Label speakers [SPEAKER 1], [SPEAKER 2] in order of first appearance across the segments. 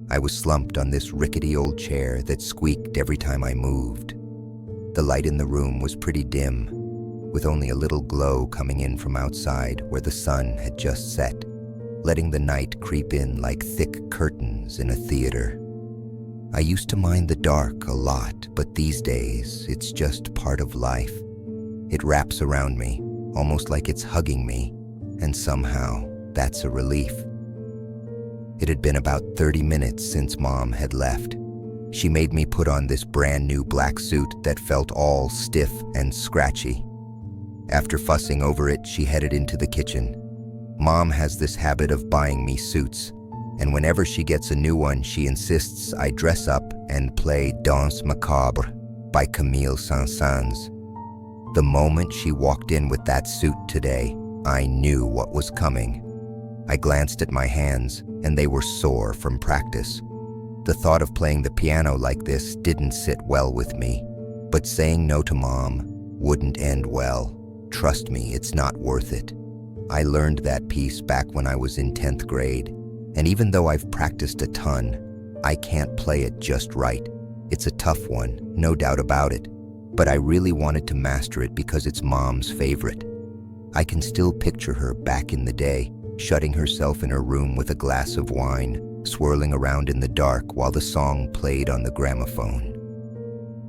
[SPEAKER 1] I was slumped on this rickety old chair that squeaked every time I moved. The light in the room was pretty dim, with only a little glow coming in from outside where the sun had just set, letting the night creep in like thick curtains in a theater. I used to mind the dark a lot, but these days it's just part of life. It wraps around me, almost like it's hugging me, and somehow that's a relief. It had been about 30 minutes since Mom had left. She made me put on this brand new black suit that felt all stiff and scratchy. After fussing over it, she headed into the kitchen. Mom has this habit of buying me suits, and whenever she gets a new one, she insists I dress up and play Danse Macabre by Camille Saint-Saëns. The moment she walked in with that suit today, I knew what was coming. I glanced at my hands, and they were sore from practice. The thought of playing the piano like this didn't sit well with me, but saying no to Mom wouldn't end well. Trust me, it's not worth it. I learned that piece back when I was in 10th grade, and even though I've practiced a ton, I can't play it just right. It's a tough one, no doubt about it, but I really wanted to master it because it's Mom's favorite. I can still picture her back in the day, shutting herself in her room with a glass of wine, swirling around in the dark while the song played on the gramophone.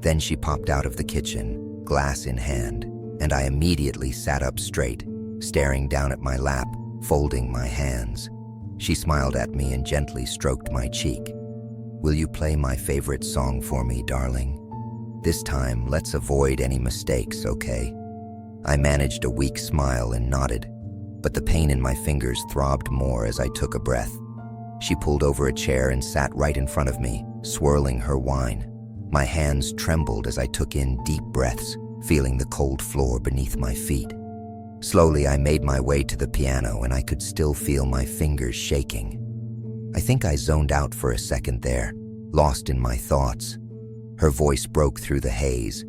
[SPEAKER 1] Then she popped out of the kitchen, glass in hand, and I immediately sat up straight, staring down at my lap, folding my hands. She smiled at me and gently stroked my cheek. "Will you play my favorite song for me, darling? This time, let's avoid any mistakes, okay?" I managed a weak smile and nodded, but the pain in my fingers throbbed more as I took a breath. She pulled over a chair and sat right in front of me, swirling her wine. My hands trembled as I took in deep breaths, feeling the cold floor beneath my feet. Slowly, I made my way to the piano, and I could still feel my fingers shaking. I think I zoned out for a second there, lost in my thoughts. Her voice broke through the haze.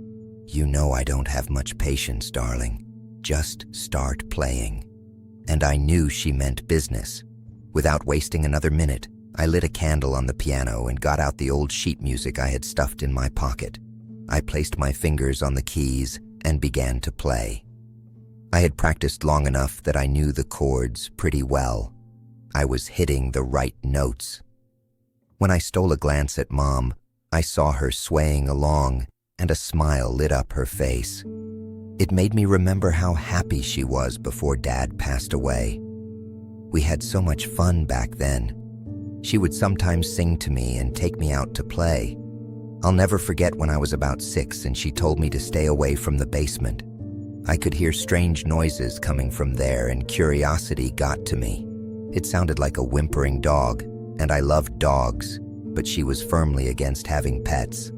[SPEAKER 1] "You know I don't have much patience, darling. Just start playing." And I knew she meant business. Without wasting another minute, I lit a candle on the piano and got out the old sheet music I had stuffed in my pocket. I placed my fingers on the keys and began to play. I had practiced long enough that I knew the chords pretty well. I was hitting the right notes. When I stole a glance at Mom, I saw her swaying along, and a smile lit up her face. It made me remember how happy she was before Dad passed away. We had so much fun back then. She would sometimes sing to me and take me out to play. I'll never forget when I was about 6 and she told me to stay away from the basement. I could hear strange noises coming from there, and curiosity got to me. It sounded like a whimpering dog, and I loved dogs, but she was firmly against having pets.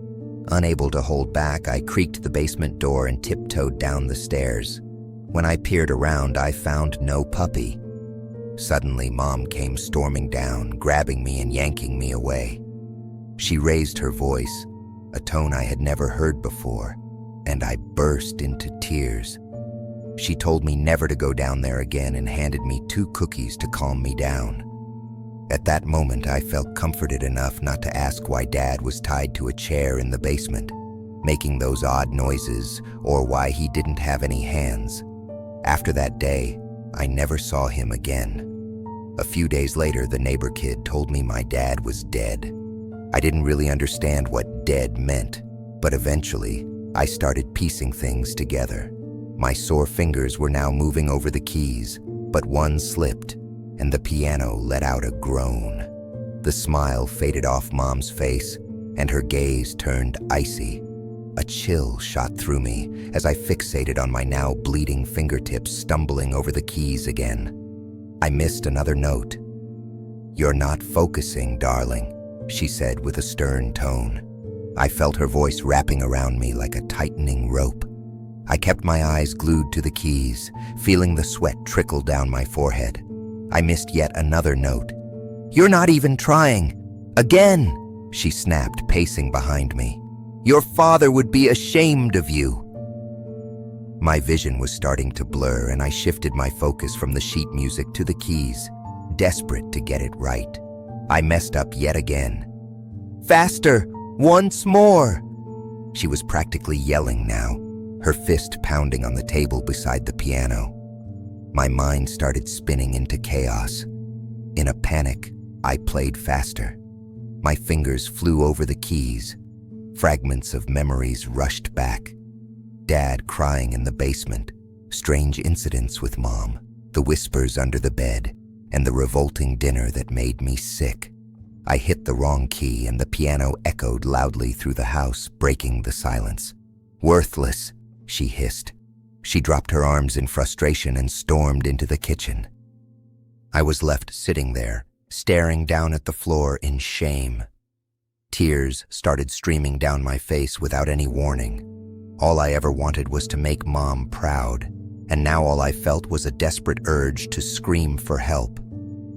[SPEAKER 1] Unable to hold back, I creaked the basement door and tiptoed down the stairs. When I peered around, I found no puppy. Suddenly, Mom came storming down, grabbing me and yanking me away. She raised her voice, a tone I had never heard before, and I burst into tears. She told me never to go down there again and handed me 2 cookies to calm me down. At that moment, I felt comforted enough not to ask why Dad was tied to a chair in the basement, making those odd noises, or why he didn't have any hands. After that day, I never saw him again. A few days later, the neighbor kid told me my dad was dead. I didn't really understand what dead meant, but eventually, I started piecing things together. My sore fingers were now moving over the keys, but one slipped, and the piano let out a groan. The smile faded off Mom's face, and her gaze turned icy. A chill shot through me as I fixated on my now bleeding fingertips, stumbling over the keys again. I missed another note. "You're not focusing, darling," she said with a stern tone. I felt her voice wrapping around me like a tightening rope. I kept my eyes glued to the keys, feeling the sweat trickle down my forehead. I missed yet another note. "You're not even trying. Again," she snapped, pacing behind me. "Your father would be ashamed of you." My vision was starting to blur, and I shifted my focus from the sheet music to the keys, desperate to get it right. I messed up yet again. "Faster! Once more!" She was practically yelling now, her fist pounding on the table beside the piano. My mind started spinning into chaos. In a panic, I played faster. My fingers flew over the keys. Fragments of memories rushed back. Dad crying in the basement, strange incidents with Mom, the whispers under the bed, and the revolting dinner that made me sick. I hit the wrong key and the piano echoed loudly through the house, breaking the silence. "Worthless," she hissed. She dropped her arms in frustration and stormed into the kitchen. I was left sitting there, staring down at the floor in shame. Tears started streaming down my face without any warning. All I ever wanted was to make Mom proud, and now all I felt was a desperate urge to scream for help.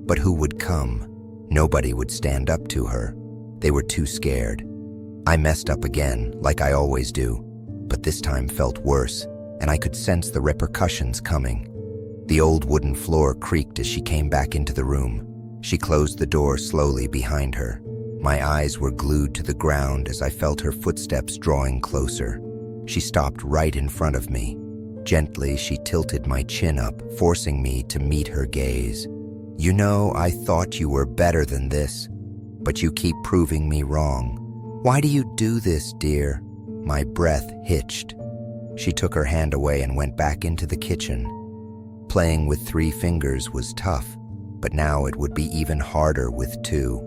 [SPEAKER 1] But who would come? Nobody would stand up to her. They were too scared. I messed up again, like I always do, but this time felt worse, and I could sense the repercussions coming. The old wooden floor creaked as she came back into the room. She closed the door slowly behind her. My eyes were glued to the ground as I felt her footsteps drawing closer. She stopped right in front of me. Gently, she tilted my chin up, forcing me to meet her gaze. "You know, I thought you were better than this, but you keep proving me wrong. Why do you do this, dear?" My breath hitched. She took her hand away and went back into the kitchen. Playing with 3 fingers was tough, but now it would be even harder with 2.